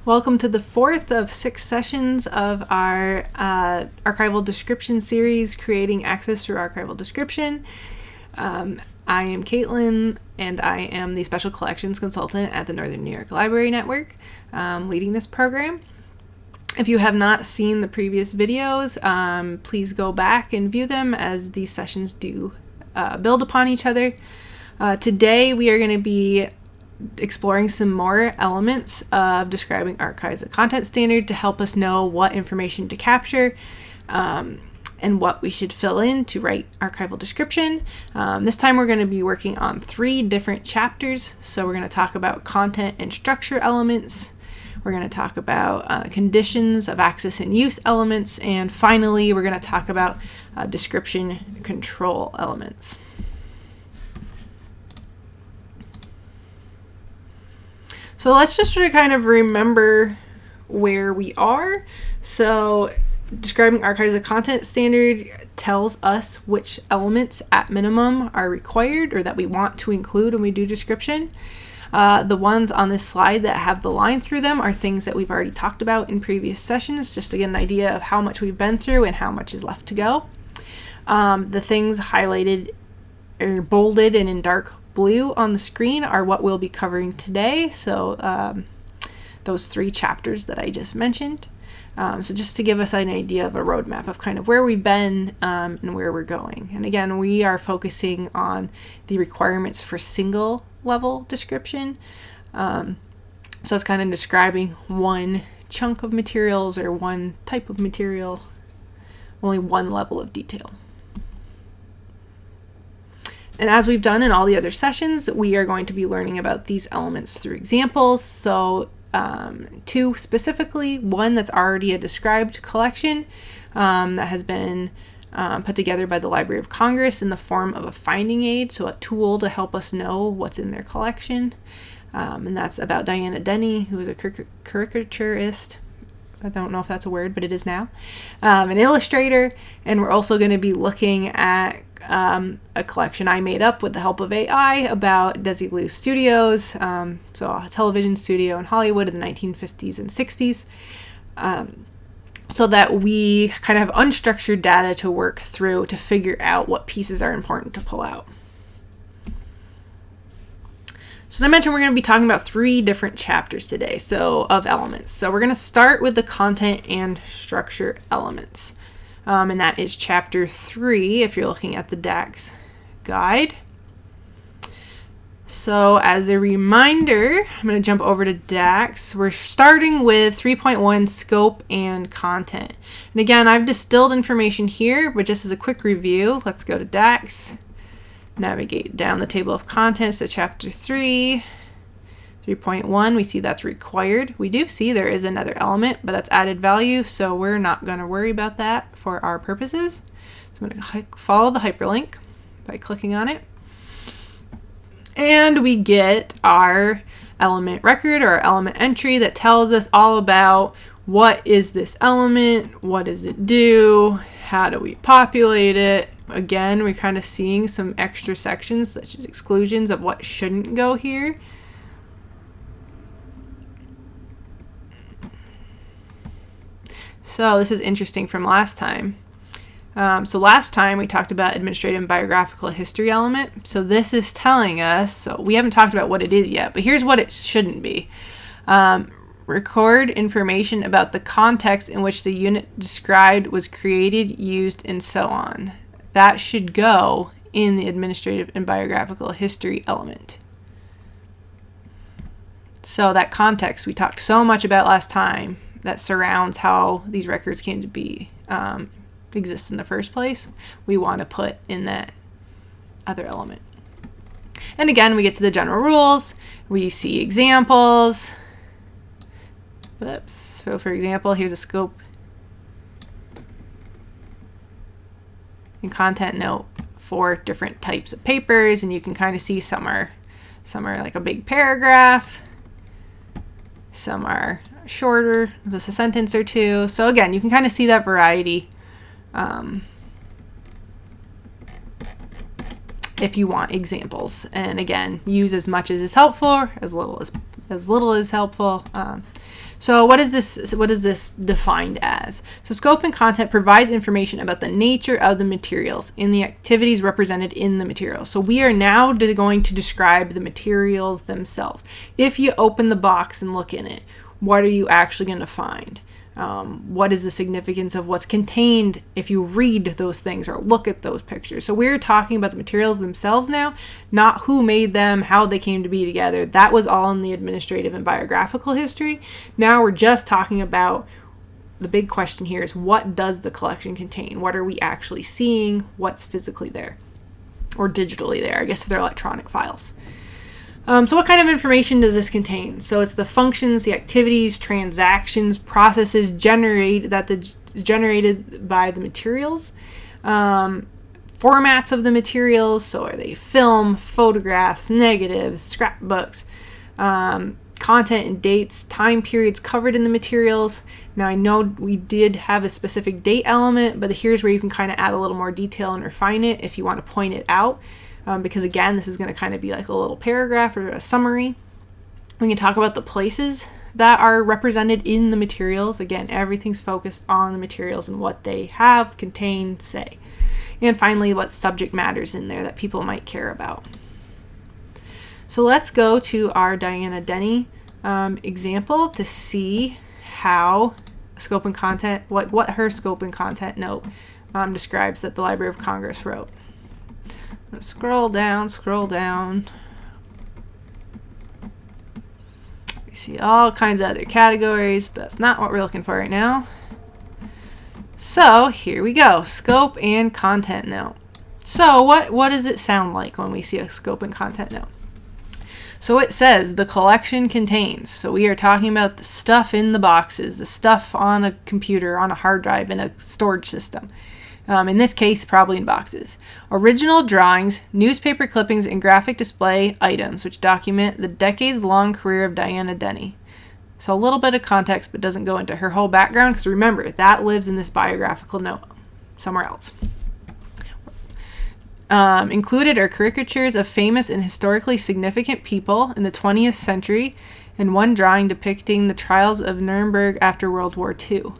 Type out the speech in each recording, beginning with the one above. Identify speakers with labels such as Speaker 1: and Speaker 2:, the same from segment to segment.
Speaker 1: Welcome to the fourth of 6 sessions of our archival description series, Creating Access Through Archival Description. I am Caitlin, and I am the Special Collections Consultant at the Northern New York Library Network, leading this program. If you have not seen the previous videos, please go back and view them, as these sessions do build upon each other. Today we are going to be exploring some more elements of describing archives of content standard to help us know what information to capture and what we should fill in to write archival description. This time we're going to be working on 3 different chapters. So we're going to talk about content and structure elements. We're going to talk about conditions of access and use elements. And finally, we're going to talk about description control elements. So let's just kind of remember where we are. So describing archives of content standard tells us which elements at minimum are required or that we want to include when we do description. The ones on this slide that have the line through them are things that we've already talked about in previous sessions, just to get an idea of how much we've been through and how much is left to go. The things highlighted or bolded and in dark blue on the screen are what we'll be covering today. So those 3 chapters that I just mentioned. So just to give us an idea of a roadmap of kind of where we've been and where we're going. And again, we are focusing on the requirements for single level description. So it's kind of describing one chunk of materials or one type of material, only one level of detail. And as we've done in all the other sessions, we are going to be learning about these elements through examples. So 2 specifically, one that's already a described collection that has been put together by the Library of Congress in the form of a finding aid, so a tool to help us know what's in their collection. And that's about Diana Denny, who is a caricaturist. I don't know if that's a word, but it is now. An illustrator. And we're also going to be looking at a collection I made up with the help of AI about Desilu Studios, so a television studio in Hollywood in the 1950s and 60s, so that we kind of have unstructured data to work through to figure out what pieces are important to pull out. So as I mentioned, we're going to be talking about 3 different chapters today, so of elements. So we're going to start with the content and structure elements. And that is chapter 3 if you're looking at the DACS guide. So as a reminder, I'm going to jump over to DACS. We're starting with 3.1 scope and content. And again, I've distilled information here, but just as a quick review, let's go to DACS. Navigate down the table of contents to chapter 3. 3.1, we see that's required. We do see there is another element, but that's added value, so we're not going to worry about that for our purposes. So I'm going to follow the hyperlink by clicking on it. And we get our element record or element entry that tells us all about what is this element, what does it do, how do we populate it. Again, we're kind of seeing some extra sections such as exclusions of what shouldn't go here. So this is interesting from last time. So last time we talked about administrative and biographical history element. So this is telling us, so we haven't talked about what it is yet, but here's what it shouldn't be. Record information about the context in which the unit described was created, used, and so on. That should go in the administrative and biographical history element. So that context we talked so much about last time that surrounds how these records came to be exist in the first place, we want to put in that other element. And again, we get to the general rules. We see examples. Whoops. So for example, here's a scope and content note for different types of papers, and you can kind of see some are like a big paragraph, some are shorter, just a sentence or 2. So again, you can kind of see that variety if you want examples. And again, use as much as is helpful, as little as helpful. So what is this defined as? So scope and content provides information about the nature of the materials and the activities represented in the materials. So we are now going to describe the materials themselves. If you open the box and look in it, what are you actually going to find? What is the significance of what's contained if you read those things or look at those pictures? So we're talking about the materials themselves now, not who made them, how they came to be together. That was all in the administrative and biographical history. Now we're just talking about the big question here is, what does the collection contain? What are we actually seeing? What's physically there or digitally there? I guess if they're electronic files. So what kind of information does this contain? So it's the functions, the activities, transactions, processes generated by the materials, formats of the materials. So are they film, photographs, negatives, scrapbooks, content and dates, time periods covered in the materials. Now I know we did have a specific date element, but here's where you can kind of add a little more detail and refine it if you want to point it out. Because again, this is going to kind of be like a little paragraph or a summary. We can talk about the places that are represented in the materials. Again, everything's focused on the materials and what they have, contain, say. And finally, what subject matters in there that people might care about. So let's go to our Diana Denny example to see how scope and content, what her scope and content note describes that the Library of Congress wrote. Scroll down. We see all kinds of other categories, but that's not what we're looking for right now. So here we go, scope and content note. So what does it sound like when we see a scope and content note? So it says the collection contains. So we are talking about the stuff in the boxes, the stuff on a computer, on a hard drive, in a storage system. In this case, probably in boxes. Original drawings, newspaper clippings, and graphic display items, which document the decades-long career of Diana Denny. So a little bit of context, but doesn't go into her whole background, because remember, that lives in this biographical note somewhere else. Included are caricatures of famous and historically significant people in the 20th century, and one drawing depicting the trials of Nuremberg after World War II.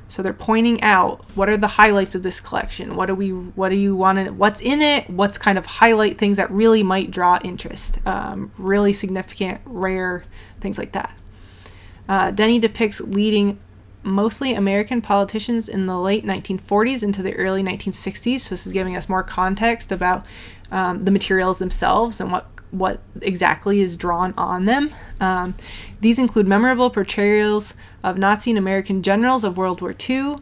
Speaker 1: So they're pointing out, what are the highlights of this collection? What do you want to, what's in it? What's kind of highlight things that really might draw interest? Really significant, rare, things like that. Denny depicts leading mostly American politicians in the late 1940s into the early 1960s. So this is giving us more context about the materials themselves and what exactly is drawn on them. These include memorable portrayals of Nazi and American generals of World War II,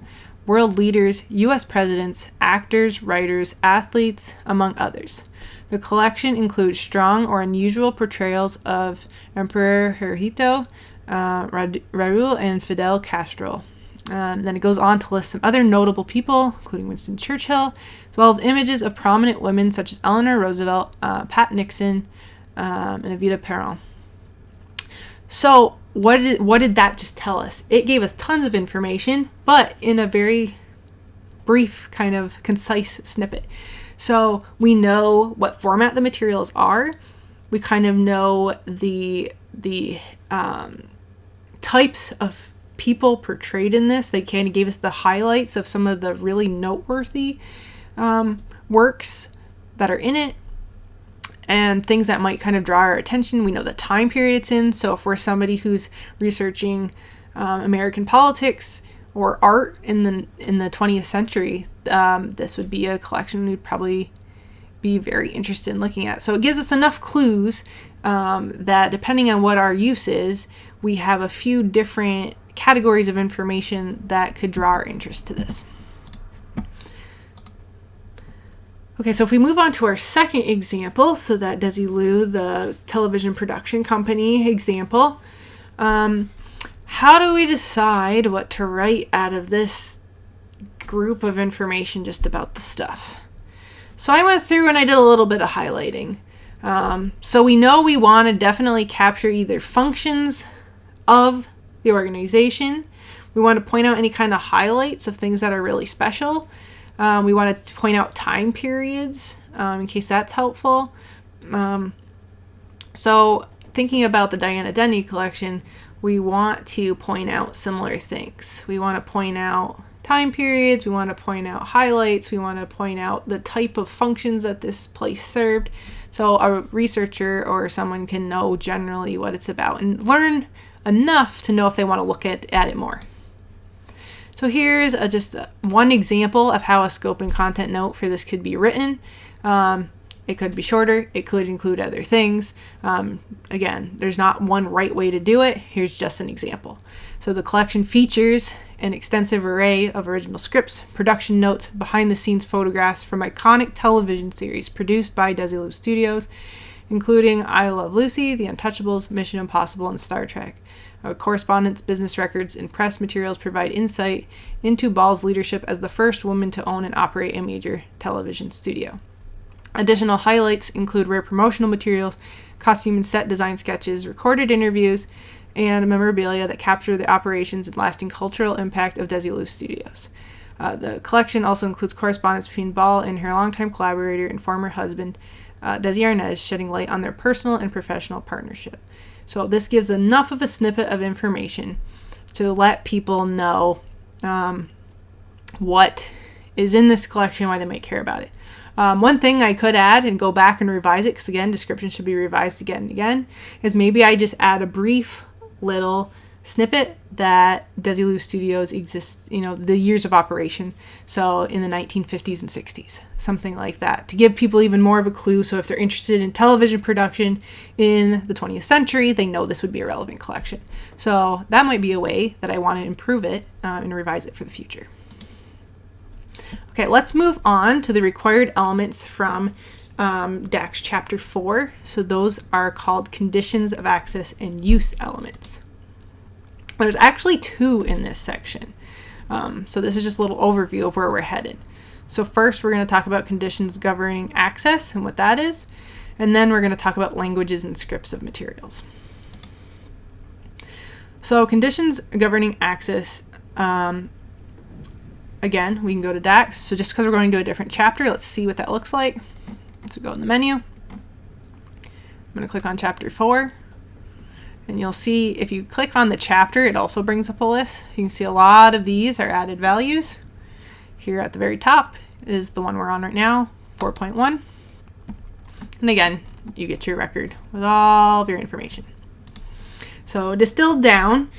Speaker 1: world leaders, U.S. presidents, actors, writers, athletes, among others. The collection includes strong or unusual portrayals of Emperor Hirohito, Raúl, and Fidel Castro. Then it goes on to list some other notable people, including Winston Churchill, as well as images of prominent women such as Eleanor Roosevelt, Pat Nixon, and Evita Peron. So what did that just tell us? It gave us tons of information, but in a very brief, kind of concise snippet. So we know what format the materials are. We kind of know the types of people portrayed in this. They kind of gave us the highlights of some of the really noteworthy works that are in it and things that might kind of draw our attention. We know the time period it's in. So if we're somebody who's researching American politics or art in the 20th century, this would be a collection we'd probably be very interested in looking at. So it gives us enough clues that depending on what our use is, we have a few different categories of information that could draw our interest to this. Okay, so if we move on to our second example, so that Desilu, the television production company example, how do we decide what to write out of this group of information just about the stuff? So I went through and I did a little bit of highlighting. So we know we want to definitely capture either functions of the organization. We want to point out any kind of highlights of things that are really special. We want to point out time periods in case that's helpful. So thinking about the Diana Denny collection, we want to point out similar things. We want to point out time periods, we want to point out highlights, we want to point out the type of functions that this place served. So a researcher or someone can know generally what it's about and learn enough to know if they want to look at it more. So here's just one example of how a scope and content note for this could be written. It could be shorter. It could include other things. Again, there's not one right way to do it. Here's just an example. So the collection features an extensive array of original scripts, production notes, behind-the-scenes photographs from iconic television series produced by Desilu Studios, including I Love Lucy, The Untouchables, Mission Impossible, and Star Trek. Correspondence, business records, and press materials provide insight into Ball's leadership as the first woman to own and operate a major television studio. Additional highlights include rare promotional materials, costume and set design sketches, recorded interviews, and memorabilia that capture the operations and lasting cultural impact of Desilu Studios. The collection also includes correspondence between Ball and her longtime collaborator and former husband, Desi Arnaz, shedding light on their personal and professional partnership. So this gives enough of a snippet of information to let people know what is in this collection, why they might care about it. One thing I could add and go back and revise it, because again, description should be revised again and again, is maybe I just add a brief little snippet that Desilu Studios exists, the years of operation. So in the 1950s and 60s, something like that, to give people even more of a clue. So if they're interested in television production in the 20th century, they know this would be a relevant collection. So that might be a way that I want to improve it and revise it for the future. Okay, let's move on to the required elements from DACS Chapter 4. So those are called conditions of access and use elements. There's actually 2 in this section. So this is just a little overview of where we're headed. So first we're going to talk about conditions governing access and what that is. And then we're going to talk about languages and scripts of materials. So conditions governing access, again, we can go to DACS. So just because we're going to a different chapter, let's see what that looks like. So go in the menu. I'm going to click on Chapter 4. And you'll see if you click on the chapter, it also brings up a list. You can see a lot of these are added values. Here at the very top is the one we're on right now, 4.1. And again, you get your record with all of your information. So distilled down,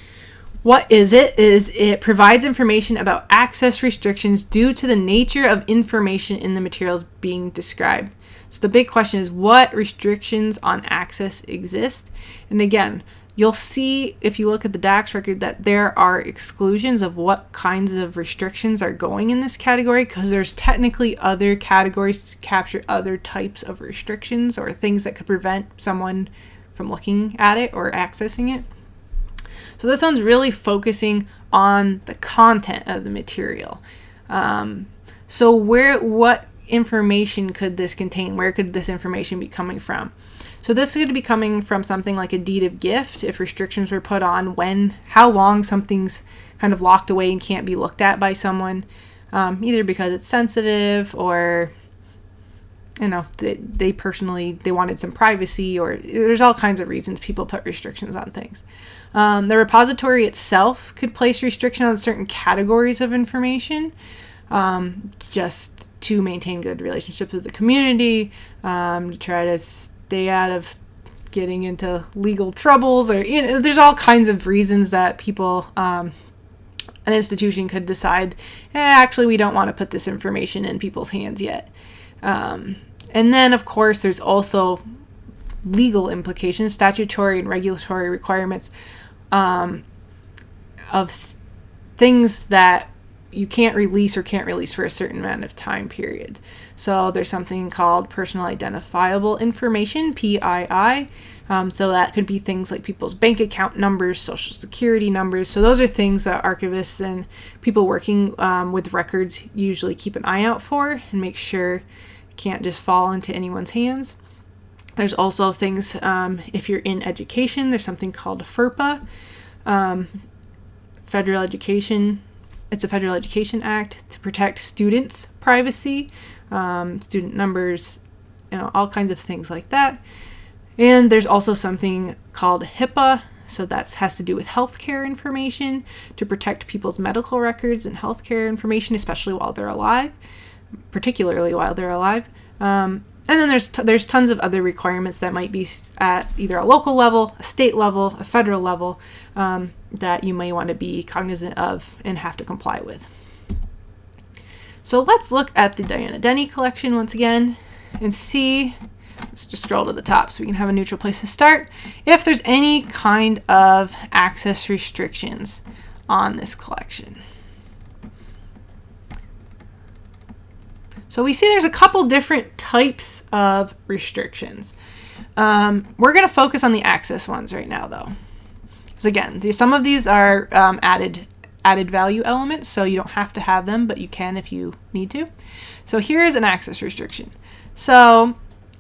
Speaker 1: what is it? It provides information about access restrictions due to the nature of information in the materials being described. So the big question is, what restrictions on access exist? And again, you'll see if you look at the DACS record that there are exclusions of what kinds of restrictions are going in this category, because there's technically other categories to capture other types of restrictions or things that could prevent someone from looking at it or accessing it. So this one's really focusing on the content of the material. So what information could this contain? Where could this information be coming from? So this could be coming from something like a deed of gift, if restrictions were put on how long something's kind of locked away and can't be looked at by someone, either because it's sensitive or they wanted some privacy, or there's all kinds of reasons people put restrictions on things. The repository itself could place restriction on certain categories of information, just to maintain good relationships with the community, to try to stay out of getting into legal troubles, or there's all kinds of reasons that people, an institution could decide, actually we don't want to put this information in people's hands yet. And then of course there's also legal implications, statutory and regulatory requirements of things that you can't release for a certain amount of time period. So there's something called personal identifiable information, PII. So that could be things like people's bank account numbers, social security numbers. So those are things that archivists and people working with records usually keep an eye out for and make sure it can't just fall into anyone's hands. There's also things, if you're in education, there's something called FERPA, Federal Education. It's a Federal Education Act to protect students' privacy, student numbers, all kinds of things like that. And there's also something called HIPAA. So that has to do with healthcare information, to protect people's medical records and healthcare information, especially while they're alive, particularly while they're alive. And then there's tons of other requirements that might be at either a local level, a state level, a federal level, that you may want to be cognizant of and have to comply with. So let's look at the Diana Denny collection once again and see, let's just scroll to the top so we can have a neutral place to start, if there's any kind of access restrictions on this collection. So we see there's a couple different types of restrictions. We're going to focus on the access ones right now, though. Because again, some of these are added value elements, so you don't have to have them, but you can if you need to. So here's an access restriction. So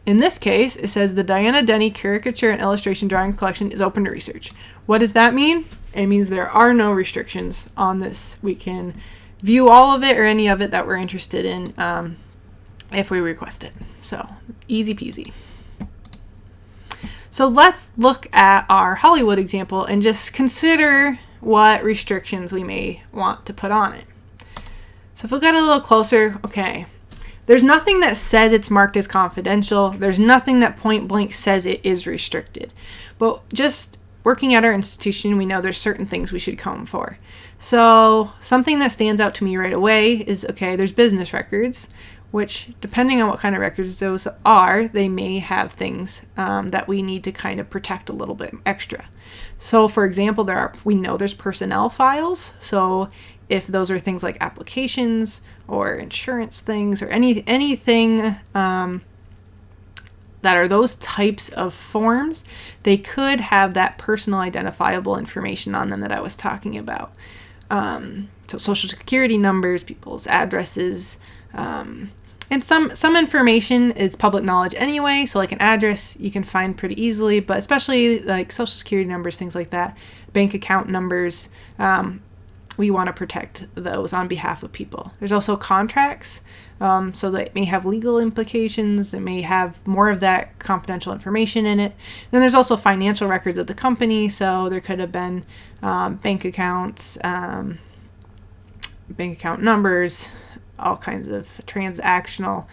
Speaker 1: in this case, it says the Diana Denny caricature and illustration drawing collection is open to research. What does that mean? It means there are no restrictions on this. We can view all of it or any of it that we're interested in if we request it. So easy peasy. So let's look at our Hollywood example and just consider what restrictions we may want to put on it. So if we get a little closer, okay, there's nothing that says it's marked as confidential. There's nothing that point blank says it is restricted. But just working at our institution, we know there's certain things we should comb for. So something that stands out to me right away is, okay, there's business records, which depending on what kind of records those are, they may have things that we need to kind of protect a little bit extra. So for example, we know there's personnel files. So if those are things like applications or insurance things or anything that are those types of forms, they could have that personal identifiable information on them that I was talking about. So social security numbers, people's addresses, and some information is public knowledge anyway. So like an address you can find pretty easily, but especially like social security numbers, things like that, bank account numbers, we want to protect those on behalf of people. There's also contracts, so that may have legal implications. It may have more of that confidential information in it. Then there's also financial records of the company, so there could have been bank accounts, bank account numbers, all kinds of transactional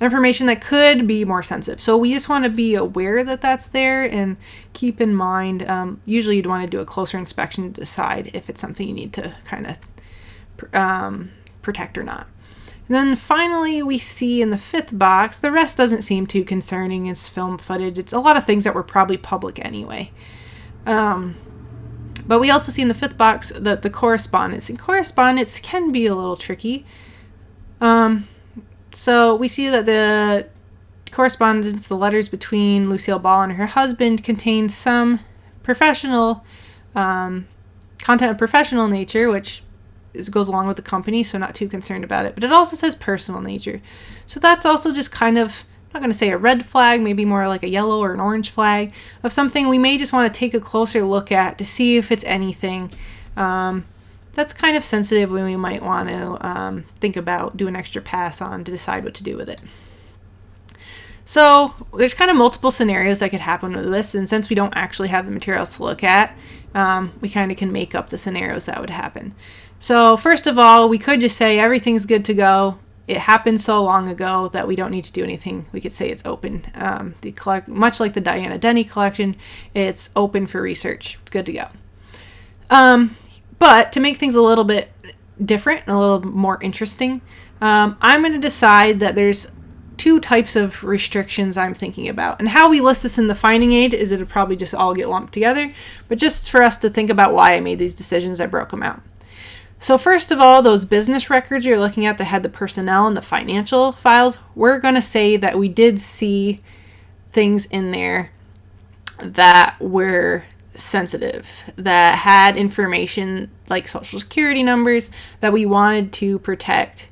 Speaker 1: information that could be more sensitive. So we just want to be aware that that's there and keep in mind, usually you'd want to do a closer inspection to decide if it's something you need to kind of protect or not. And then finally, we see in the fifth box, the rest doesn't seem too concerning. It's film footage. It's a lot of things that were probably public anyway. But we also see in the fifth box that the correspondence. And correspondence can be a little tricky. So we see that the correspondence, the letters between Lucille Ball and her husband, contain some professional content of professional nature, which goes along with the company, so not too concerned about it. But it also says personal nature. So that's also just kind of, I'm not going to say a red flag, maybe more like a yellow or an orange flag of something we may just want to take a closer look at to see if it's anything that's kind of sensitive when we might want to think about, do an extra pass on to decide what to do with it. So there's kind of multiple scenarios that could happen with this, and since we don't actually have the materials to look at, we kind of can make up the scenarios that would happen. So first of all, we could just say everything's good to go. It happened so long ago that we don't need to do anything. We could say it's open. Much like the Diana Denny collection, it's open for research. It's good to go. But to make things a little bit different and a little more interesting, I'm going to decide that there's two types of restrictions I'm thinking about. And how we list this in the finding aid is it'll probably just all get lumped together. But just for us to think about why I made these decisions, I broke them out. So first of all, those business records you're looking at that had the personnel and the financial files, we're going to say that we did see things in there that were sensitive, that had information like social security numbers that we wanted to protect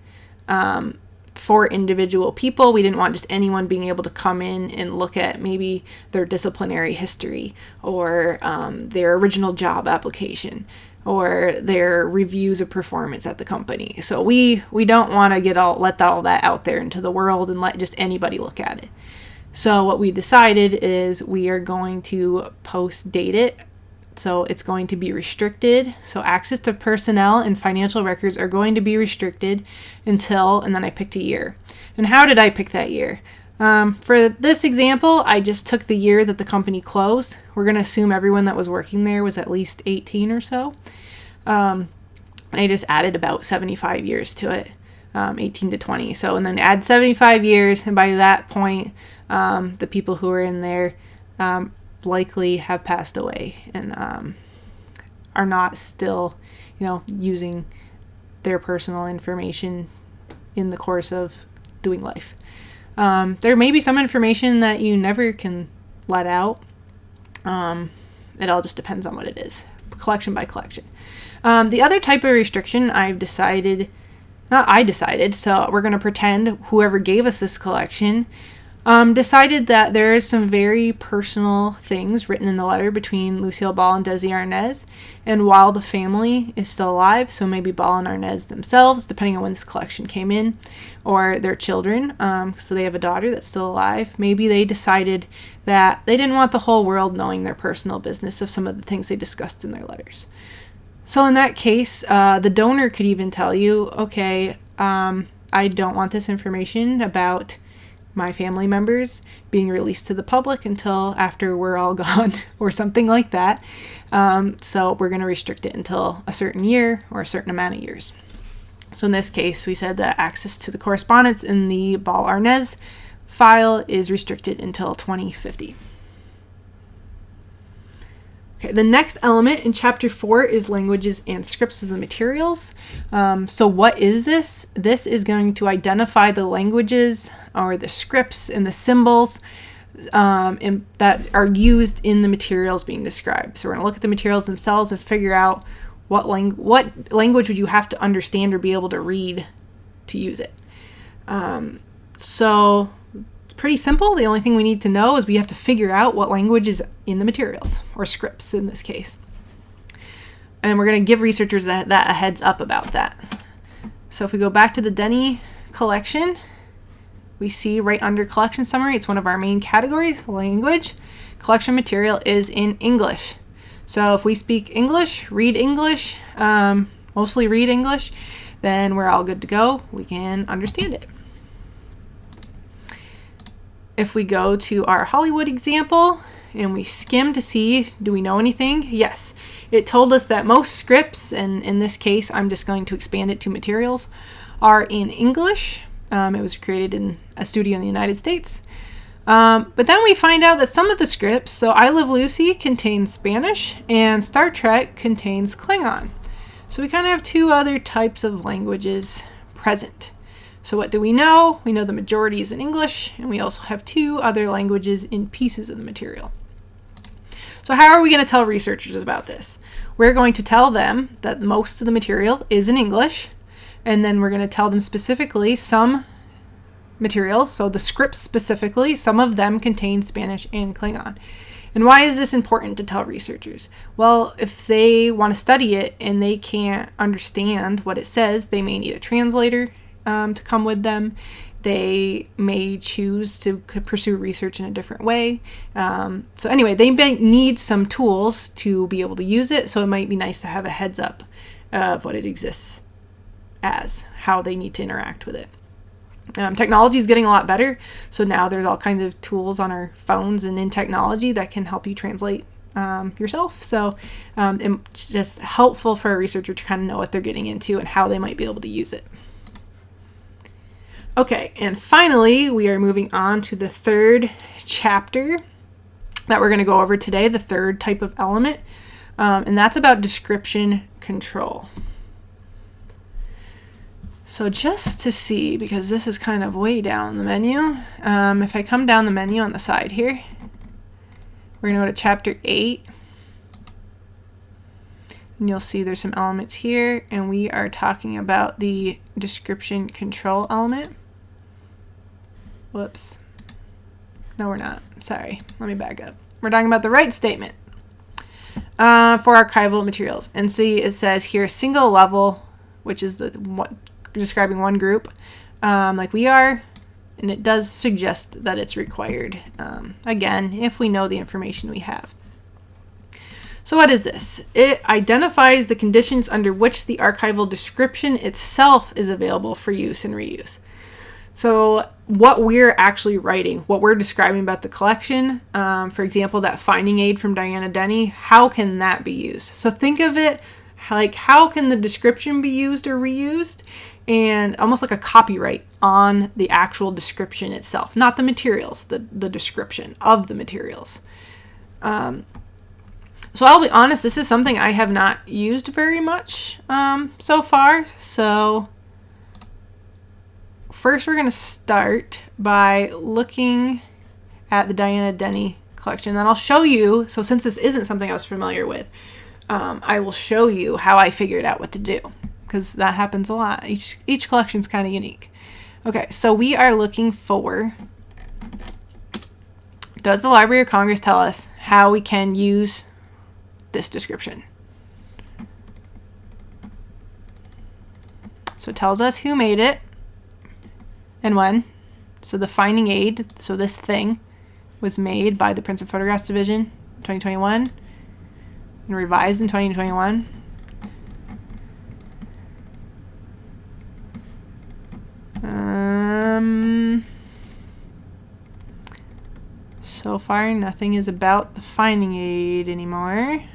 Speaker 1: for individual people. We didn't want just anyone being able to come in and look at maybe their disciplinary history or their original job application or their reviews of performance at the company. So we don't want to let all that out there into the world and let just anybody look at it. So what we decided is we are going to post-date it. So it's going to be restricted. So access to personnel and financial records are going to be restricted until, and then I picked a year. And how did I pick that year? For this example, I just took the year that the company closed. We're going to assume everyone that was working there was at least 18 or so. And I just added about 75 years to it, 18 to 20. So, and then add 75 years. And by that point, the people who are in there likely have passed away and are not still, using their personal information in the course of doing life. There may be some information that you never can let out. It all just depends on what it is, collection by collection. The other type of restriction so we're going to pretend whoever gave us this collection decided that there is some very personal things written in the letter between Lucille Ball and Desi Arnaz, and while the family is still alive, so maybe Ball and Arnaz themselves, depending on when this collection came in, or their children, so they have a daughter that's still alive, maybe they decided that they didn't want the whole world knowing their personal business of some of the things they discussed in their letters. So in that case, the donor could even tell you, okay, I don't want this information about my family members being released to the public until after we're all gone or something like that. So we're going to restrict it until a certain year or a certain amount of years. So in this case, we said that access to the correspondence in the Ball Arnaz file is restricted until 2050. Okay, the next element in Chapter 4 is languages and scripts of the materials. So what is this? This is going to identify the languages or the scripts and the symbols that are used in the materials being described. So we're going to look at the materials themselves and figure out what language would you have to understand or be able to read to use it. So it's pretty simple. The only thing we need to know is we have to figure out what language is in the materials, or scripts in this case. And we're going to give researchers a heads up about that. So if we go back to the Denny collection, we see right under collection summary, it's one of our main categories, language. Collection material is in English. So if we speak English, mostly read English, then we're all good to go. We can understand it. If we go to our Hollywood example and we skim to see, do we know anything? Yes. It told us that most scripts, and in this case, I'm just going to expand it to materials, are in English. It was created in a studio in the United States. But then we find out that some of the scripts, so I Love Lucy contains Spanish and Star Trek contains Klingon. So we kind of have two other types of languages present. So what do we know? We know the majority is in English, and we also have two other languages in pieces of the material. So how are we going to tell researchers about this? We're going to tell them that most of the material is in English, and then we're going to tell them specifically some materials, so the scripts specifically, some of them contain Spanish and Klingon. And why is this important to tell researchers? Well, if they want to study it and they can't understand what it says, they may need a translator to come with them. They may choose to pursue research in a different way. So anyway, they may need some tools to be able to use it, so it might be nice to have a heads up of what it exists as, how they need to interact with it. Technology is getting a lot better, so now there's all kinds of tools on our phones and in technology that can help you translate yourself. So it's just helpful for a researcher to kind of know what they're getting into and how they might be able to use it. Okay, and finally, we are moving on to the third chapter that we're going to go over today, the third type of element, and that's about description control. So just to see, because this is kind of way down the menu, if I come down the menu on the side here, we're going to go to Chapter 8, and you'll see there's some elements here, and we are talking about the description control element. Whoops. No, we're not. Sorry. Let me back up. We're talking about the right statement for archival materials. And see, it says here, single level, which is describing one group, like we are, And it does suggest that it's required, again, if we know the information we have. So what is this? It identifies the conditions under which the archival description itself is available for use and reuse. So what we're actually writing, what we're describing about the collection, for example, that finding aid from Diana Denny, how can that be used? So think of it like, how can the description be used or reused? And almost like a copyright on the actual description itself, not the materials, the description of the materials. So I'll be honest, this is something I have not used very much so far. So first we're going to start by looking at the Diana Denny collection. Then I'll show you, so since this isn't something I was familiar with, I will show you how I figured out what to do, because that happens a lot. Each collection is kind of unique. Okay, so we are looking for, does the Library of Congress tell us how we can use this description? So it tells us who made it and when. So the finding aid, so this thing was made by the Prints and Photographs Division 2021 and revised in 2021. So far nothing is about the finding aid anymore.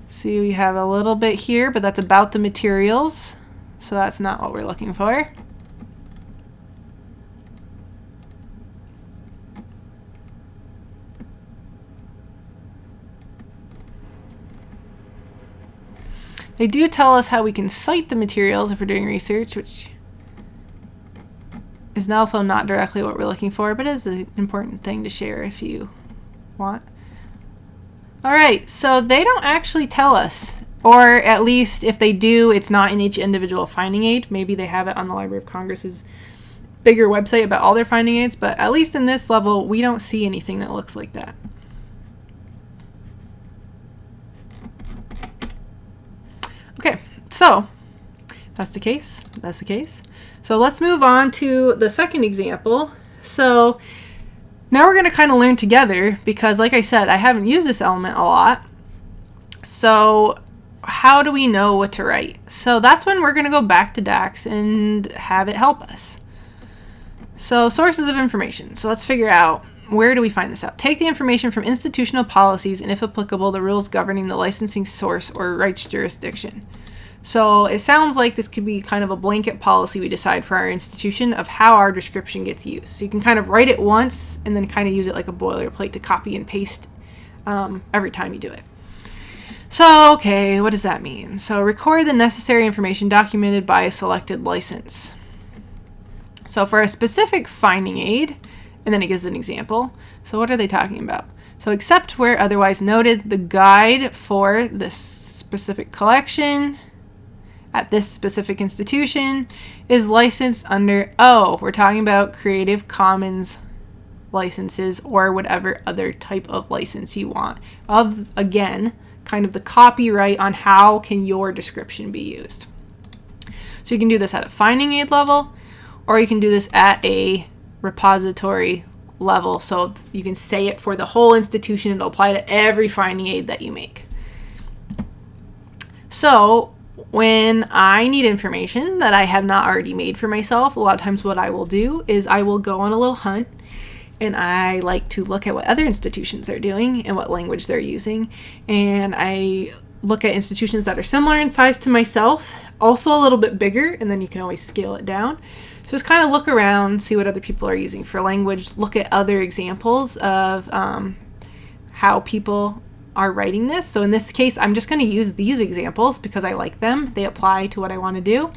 Speaker 1: See, we have a little bit here, but that's about the materials, so that's not what we're looking for. They do tell us how we can cite the materials if we're doing research, which is also not directly what we're looking for, but is an important thing to share if you want. Alright, so they don't actually tell us, or at least if they do, it's not in each individual finding aid. Maybe they have it on the Library of Congress's bigger website about all their finding aids, but at least in this level, we don't see anything that looks like that. Okay, so that's the case. That's the case. So let's move on to the second example. So now we're going to kind of learn together because, like I said, I haven't used this element a lot. So how do we know what to write? So that's when we're going to go back to DACS and have it help us. So sources of information. So let's figure out, where do we find this out? Take the information from institutional policies and, if applicable, the rules governing the licensing source or rights jurisdiction. So it sounds like this could be kind of a blanket policy we decide for our institution of how our description gets used. So you can kind of write it once and then kind of use it like a boilerplate to copy and paste every time you do it. So, okay, what does that mean? So record the necessary information documented by a selected license. So for a specific finding aid, and then it gives an example. So what are they talking about? So except where otherwise noted, the guide for this specific collection at this specific institution is licensed under, we're talking about Creative Commons licenses or whatever other type of license you want. Of, again, kind of the copyright on how can your description be used. So you can do this at a finding aid level, or you can do this at a repository level, so you can say it for the whole institution. It'll apply to every finding aid that you make. So when I need information that I have not already made for myself, a lot of times what I will do is I will go on a little hunt, and I like to look at what other institutions are doing and what language they're using, and I look at institutions that are similar in size to myself, also a little bit bigger, and then you can always scale it down. So just kind of look around, see what other people are using for language, look at other examples of how people are writing this. So in this case, I'm just going to use these examples because I like them. They apply to what I want to do.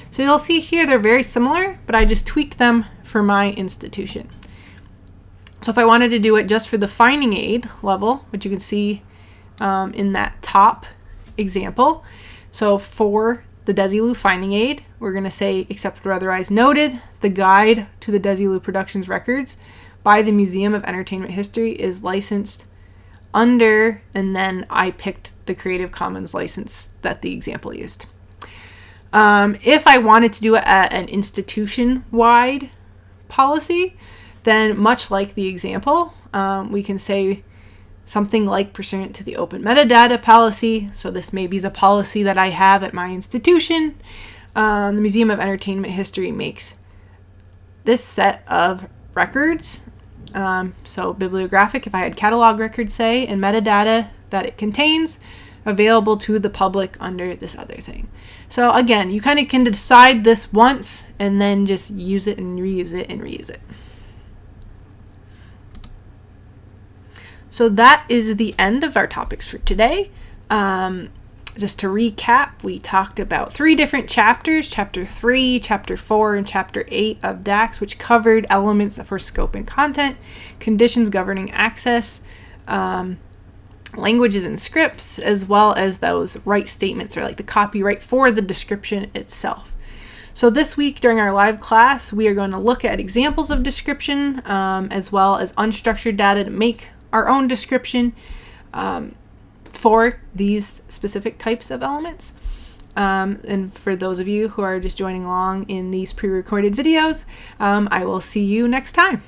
Speaker 1: So you'll see here they're very similar, but I just tweaked them for my institution. So if I wanted to do it just for the finding aid level, which you can see in that top example, so for the Desilu finding aid, we're going to say, except where otherwise noted, the guide to the Desilu Productions records by the Museum of Entertainment History is licensed under, and then I picked the Creative Commons license that the example used. If I wanted to do it at an institution-wide policy, then much like the example, we can say something like pursuant to the open metadata policy. So this maybe is a policy that I have at my institution. The Museum of Entertainment History makes this set of records. So bibliographic, if I had catalog records, say, and metadata that it contains, available to the public under this other thing. So again, you kind of can decide this once and then just use it and reuse it and reuse it. So that is the end of our topics for today. Just to recap, we talked about 3 different chapters, Chapter 3, Chapter 4, and Chapter 8 of DACS, which covered elements for scope and content, conditions governing access, languages and scripts, as well as those right statements, or like the copyright for the description itself. So this week during our live class, we are going to look at examples of description, as well as unstructured data to make our own description for these specific types of elements. And for those of you who are just joining along in these pre-recorded videos, I will see you next time.